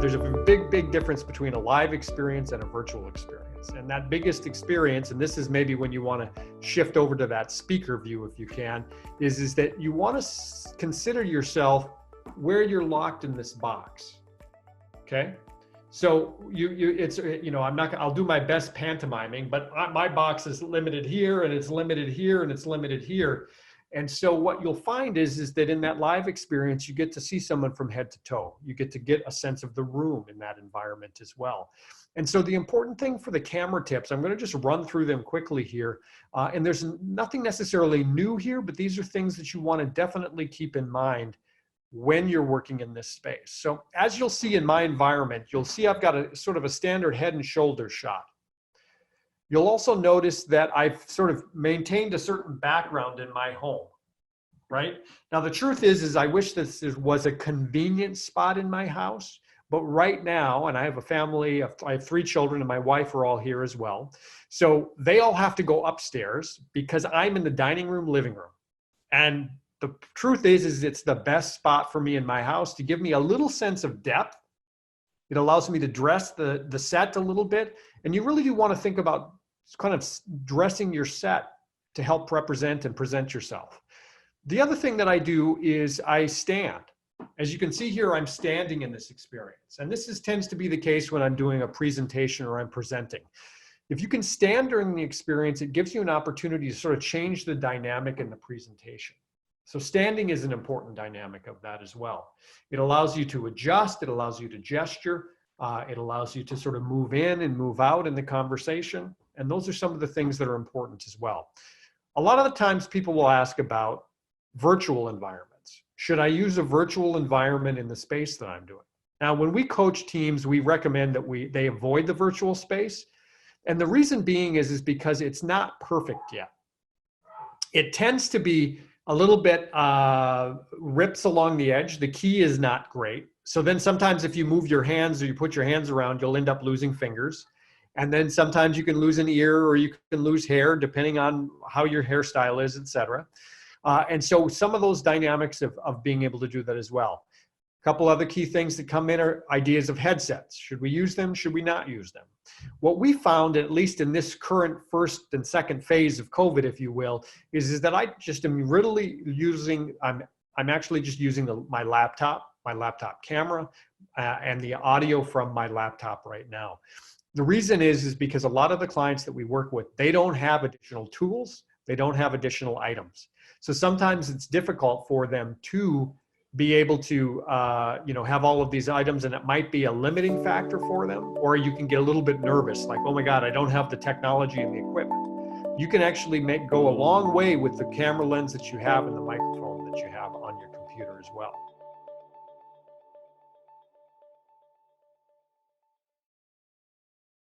there's a big difference between a live experience and a virtual experience. And that biggest experience, and this is maybe when you want to shift over to that speaker view if you can, is that you want to consider yourself where you're locked in this box. Okay? So I'll do my best pantomiming, but my box is limited here, and it's limited here, and it's limited here. And so what you'll find is that in that live experience, you get to see someone from head to toe. You get to get a sense of the room in that environment as well. And so the important thing for the camera tips, I'm going to just run through them quickly here. And there's nothing necessarily new here, but these are things that you want to definitely keep in mind when you're working in this space. So as you'll see in my environment, you'll see I've got a sort of a standard head and shoulders shot. You'll also notice that I've sort of maintained a certain background in my home, right? Now, the truth is I wish this was a convenient spot in my house, but right now, and I have a family, I have 3 children and my wife are all here as well. So they all have to go upstairs because I'm in the dining room, living room. And the truth is it's the best spot for me in my house to give me a little sense of depth. It allows me to dress the set a little bit. And you really do want to think about kind of dressing your set to help represent and present yourself. The other thing that I do is I stand. As you can see here, I'm standing in this experience. And this tends to be the case when I'm doing a presentation or I'm presenting. If you can stand during the experience, it gives you an opportunity to sort of change the dynamic in the presentation. So standing is an important dynamic of that as well. It allows you to adjust, it allows you to gesture, it allows you to sort of move in and move out in the conversation. And those are some of the things that are important as well. A lot of the times people will ask about virtual environments. Should I use a virtual environment in the space that I'm doing? Now, when we coach teams, we recommend that they avoid the virtual space. And the reason being is because it's not perfect yet. It tends to be a little bit rips along the edge. The key is not great. So then sometimes if you move your hands or you put your hands around, you'll end up losing fingers. And then sometimes you can lose an ear or you can lose hair depending on how your hairstyle is, et cetera. And so some of those dynamics of being able to do that as well. A couple other key things that come in are ideas of headsets. Should we use them? Should we not use them? What we found, at least in this current first and second phase of COVID, if you will, is that I just am really using, I'm actually just using my laptop camera and the audio from my laptop right now. The reason is because a lot of the clients that we work with, they don't have additional tools. They don't have additional items. So sometimes it's difficult for them to be able to have all of these items, and it might be a limiting factor for them, or you can get a little bit nervous, like, oh my God, I don't have the technology and the equipment. You can actually go a long way with the camera lens that you have and the microphone that you have on your computer as well.